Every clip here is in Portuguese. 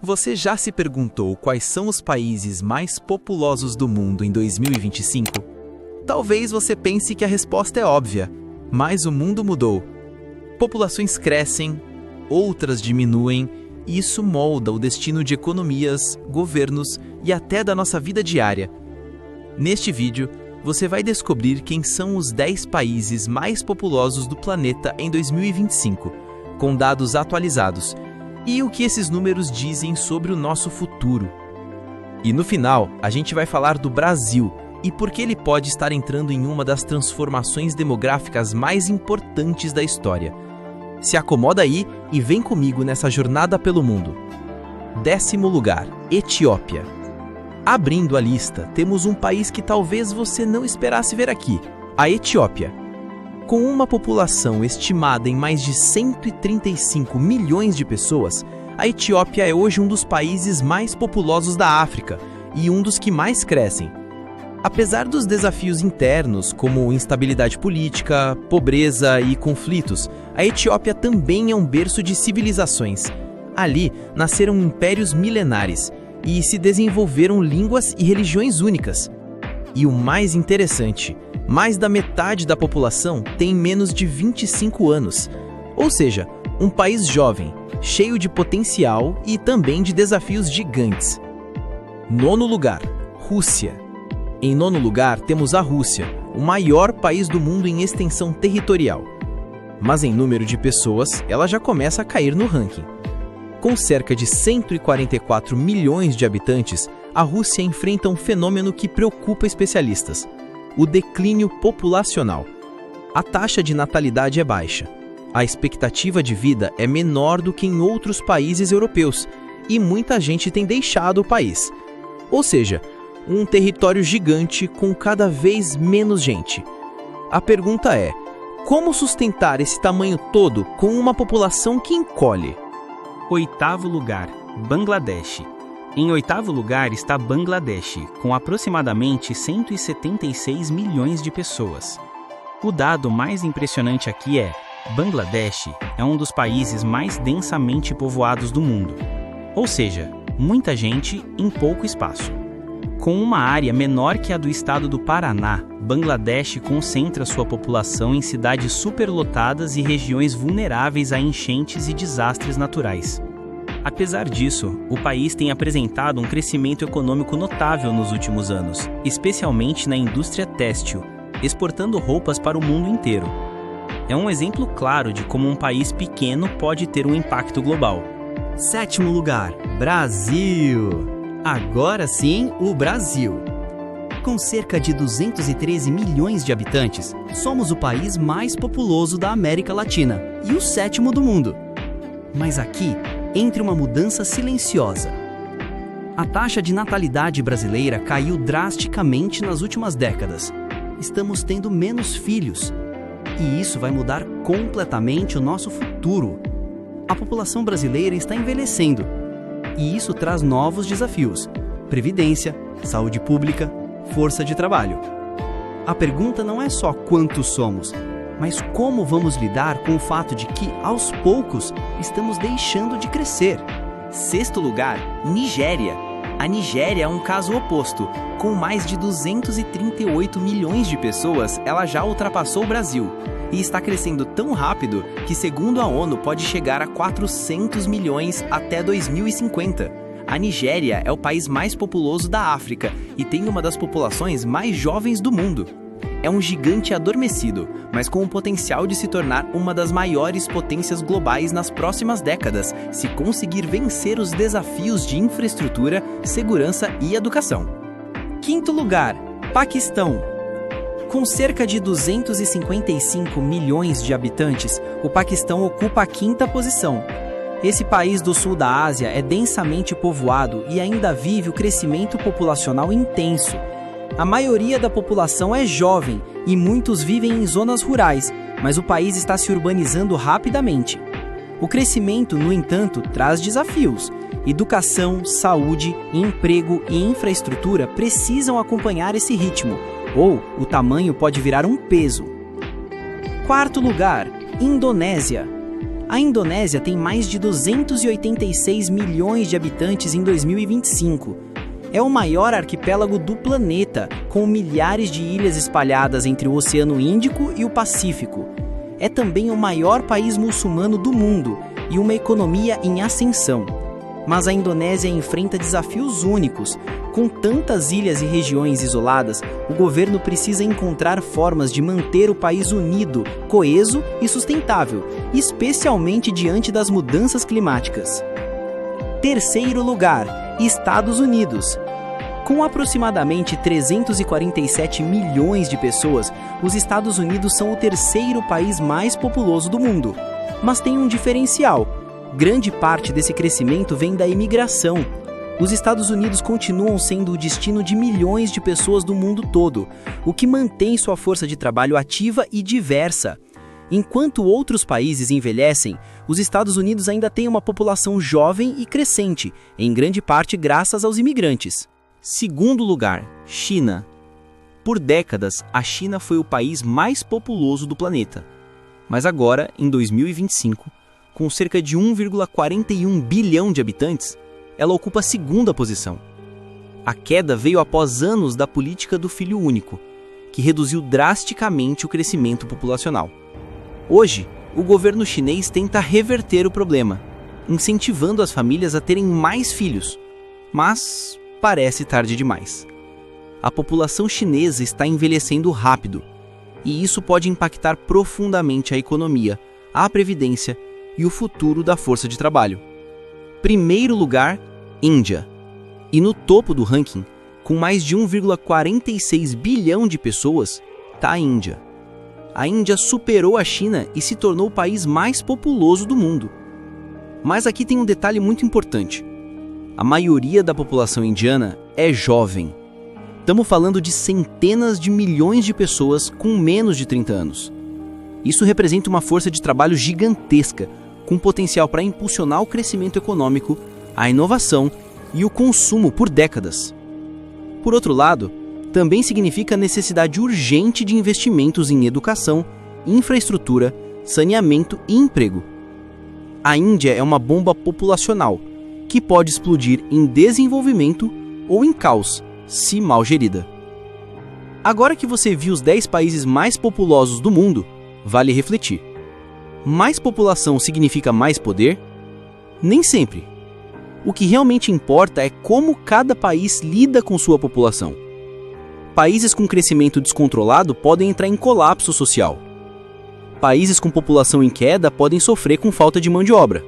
Você já se perguntou quais são os países mais populosos do mundo em 2025? Talvez você pense que a resposta é óbvia, mas o mundo mudou. Populações crescem, outras diminuem, e isso molda o destino de economias, governos e até da nossa vida diária. Neste vídeo, você vai descobrir quem são os 10 países mais populosos do planeta em 2025, com dados atualizados, e o que esses números dizem sobre o nosso futuro. E no final, a gente vai falar do Brasil e por que ele pode estar entrando em uma das transformações demográficas mais importantes da história. Se acomoda aí e vem comigo nessa jornada pelo mundo. 10º lugar, Etiópia. Abrindo a lista, temos um país que talvez você não esperasse ver aqui, a Etiópia. Com uma população estimada em mais de 135 milhões de pessoas, a Etiópia é hoje um dos países mais populosos da África e um dos que mais crescem. Apesar dos desafios internos, como instabilidade política, pobreza e conflitos, a Etiópia também é um berço de civilizações. Ali nasceram impérios milenares e se desenvolveram línguas e religiões únicas. E o mais interessante, mais da metade da população tem menos de 25 anos. Ou seja, um país jovem, cheio de potencial e também de desafios gigantes. 9º lugar, Rússia. Em 9º lugar, temos a Rússia, o maior país do mundo em extensão territorial. Mas em número de pessoas, ela já começa a cair no ranking. Com cerca de 144 milhões de habitantes, a Rússia enfrenta um fenômeno que preocupa especialistas: o declínio populacional. A taxa de natalidade é baixa. A expectativa de vida é menor do que em outros países europeus e muita gente tem deixado o país. Ou seja, um território gigante com cada vez menos gente. A pergunta é: como sustentar esse tamanho todo com uma população que encolhe? 8º lugar, Bangladesh. Em 8º lugar está Bangladesh, com aproximadamente 176 milhões de pessoas. O dado mais impressionante aqui é: Bangladesh é um dos países mais densamente povoados do mundo. Ou seja, muita gente em pouco espaço. Com uma área menor que a do estado do Paraná, Bangladesh concentra sua população em cidades superlotadas e regiões vulneráveis a enchentes e desastres naturais. Apesar disso, o país tem apresentado um crescimento econômico notável nos últimos anos, especialmente na indústria têxtil, exportando roupas para o mundo inteiro. É um exemplo claro de como um país pequeno pode ter um impacto global. 7º lugar, Brasil. Agora sim, o Brasil. Com cerca de 213 milhões de habitantes, somos o país mais populoso da América Latina e o 7º do mundo. Mas aqui entra uma mudança silenciosa. A taxa de natalidade brasileira caiu drasticamente nas últimas décadas. Estamos tendo menos filhos. E isso vai mudar completamente o nosso futuro. A população brasileira está envelhecendo. E isso traz novos desafios: previdência, saúde pública, força de trabalho. A pergunta não é só quantos somos, mas como vamos lidar com o fato de que, aos poucos, estamos deixando de crescer. 6º lugar, Nigéria. A Nigéria é um caso oposto. Com mais de 238 milhões de pessoas, ela já ultrapassou o Brasil. E está crescendo tão rápido que, segundo a ONU, pode chegar a 400 milhões até 2050. A Nigéria é o país mais populoso da África e tem uma das populações mais jovens do mundo. É um gigante adormecido, mas com o potencial de se tornar uma das maiores potências globais nas próximas décadas, se conseguir vencer os desafios de infraestrutura, segurança e educação. 5º lugar, Paquistão. Com cerca de 255 milhões de habitantes, o Paquistão ocupa a 5ª posição. Esse país do sul da Ásia é densamente povoado e ainda vive o crescimento populacional intenso. A maioria da população é jovem e muitos vivem em zonas rurais, mas o país está se urbanizando rapidamente. O crescimento, no entanto, traz desafios. Educação, saúde, emprego e infraestrutura precisam acompanhar esse ritmo, ou o tamanho pode virar um peso. 4º lugar, Indonésia. A Indonésia tem mais de 286 milhões de habitantes em 2025. É o maior arquipélago do planeta, com milhares de ilhas espalhadas entre o Oceano Índico e o Pacífico. É também o maior país muçulmano do mundo e uma economia em ascensão. Mas a Indonésia enfrenta desafios únicos. Com tantas ilhas e regiões isoladas, o governo precisa encontrar formas de manter o país unido, coeso e sustentável, especialmente diante das mudanças climáticas. Terceiro lugar, Estados Unidos. Com aproximadamente 347 milhões de pessoas, os Estados Unidos são o terceiro país mais populoso do mundo. Mas tem um diferencial. Grande parte desse crescimento vem da imigração. Os Estados Unidos continuam sendo o destino de milhões de pessoas do mundo todo, o que mantém sua força de trabalho ativa e diversa. Enquanto outros países envelhecem, os Estados Unidos ainda têm uma população jovem e crescente, em grande parte graças aos imigrantes. Segundo lugar, China. Por décadas, a China foi o país mais populoso do planeta. Mas agora, em 2025, com cerca de 1,41 bilhão de habitantes, ela ocupa a segunda posição. A queda veio após anos da política do filho único, que reduziu drasticamente o crescimento populacional. Hoje, o governo chinês tenta reverter o problema, incentivando as famílias a terem mais filhos, mas parece tarde demais. A população chinesa está envelhecendo rápido, e isso pode impactar profundamente a economia, a previdência e o futuro da força de trabalho. Primeiro lugar, Índia. E no topo do ranking, com mais de 1,46 bilhão de pessoas, está a Índia. A Índia superou a China e se tornou o país mais populoso do mundo. Mas aqui tem um detalhe muito importante. A maioria da população indiana é jovem. Estamos falando de centenas de milhões de pessoas com menos de 30 anos. Isso representa uma força de trabalho gigantesca, com potencial para impulsionar o crescimento econômico, a inovação e o consumo por décadas. Por outro lado, também significa a necessidade urgente de investimentos em educação, infraestrutura, saneamento e emprego. A Índia é uma bomba populacional, que pode explodir em desenvolvimento ou em caos, se mal gerida. Agora que você viu os 10 países mais populosos do mundo, vale refletir. Mais população significa mais poder? Nem sempre. O que realmente importa é como cada país lida com sua população. Países com crescimento descontrolado podem entrar em colapso social. Países com população em queda podem sofrer com falta de mão de obra.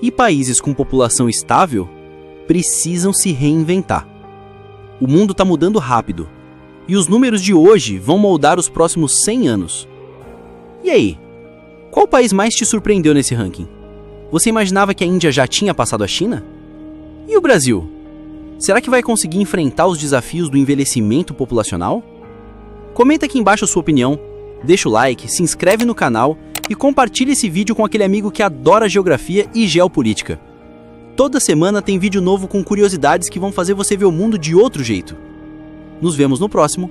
E países com população estável precisam se reinventar. O mundo está mudando rápido, e os números de hoje vão moldar os próximos 100 anos. E aí? Qual país mais te surpreendeu nesse ranking? Você imaginava que a Índia já tinha passado a China? E o Brasil? Será que vai conseguir enfrentar os desafios do envelhecimento populacional? Comenta aqui embaixo a sua opinião, deixa o like, se inscreve no canal e compartilha esse vídeo com aquele amigo que adora geografia e geopolítica. Toda semana tem vídeo novo com curiosidades que vão fazer você ver o mundo de outro jeito. Nos vemos no próximo.